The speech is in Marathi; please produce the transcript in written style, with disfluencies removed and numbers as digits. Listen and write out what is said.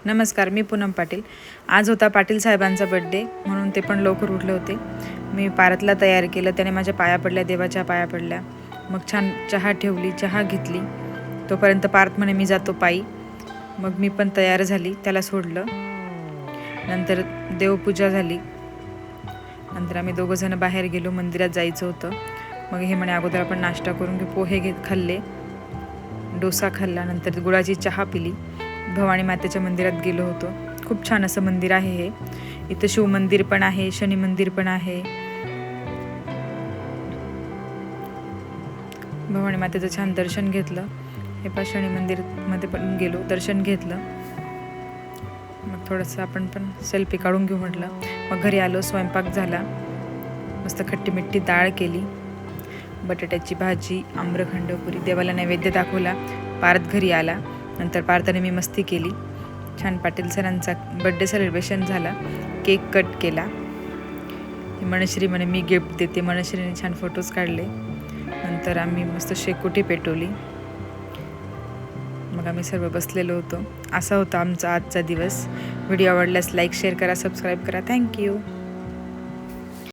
नमस्कार, मी पूनम पाटील। आज होता पाटील साहेबांचा बर्थडे, म्हणून ते पण लवकर उठले होते। मी पारतला तयार केलं, त्याने माझ्या पाया पडल्या, देवाच्या पाया पडल्या। मग छान चहा ठेवली, चहा घेतली। तोपर्यंत पार्थ म्हणे मी जातो पायी। मग मी पण तयार झाली, त्याला सोडलं। नंतर देवपूजा झाली। नंतर आम्ही दोघं जण बाहेर गेलो, मंदिरात जायचं होतं। मग हे म्हणे अगोदर आपण नाश्ता करून घेऊ। पोहे खाल्ले, डोसा खाल्ला, नंतर गुळाची चहा पिली। भवानी मातेच्या मंदिरात गेलो होतो। खूप छान असं मंदिर आहे हे। इथं शिव मंदिर पण आहे, शनी मंदिर पण आहे। भवानी मातेचं छान दर्शन घेतलं। हे पण शनी मंदिरमध्ये पण गेलो, दर्शन घेतलं। मग थोडंसं आपण पण सेल्फी काढून घेऊ म्हटलं। मग घरी आलो, स्वयंपाक झाला। मस्त खट्टी मिठी डाळ केली, बटाट्याची भाजी, आम्रखंड, पुरी। देवाला नैवेद्य दाखवला। पार्थ घरी आला। नंतर पार्थाने मी मस्ती केली। छान पाटील सरांचा बर्थडे सेलिब्रेशन झाला। केक कट केला। मनश्री म्हणे मी गिफ्ट देते। मनश्रीने छान फोटोज काढले। नंतर आम्ही मस्त शेकोटी पेटवली। मग आम्ही सर्व बसलेलो होतो। असा होता आमचा आजचा दिवस। व्हिडिओ आवडल्यास लाईक, शेअर करा, सबस्क्राईब करा। थँक्यू।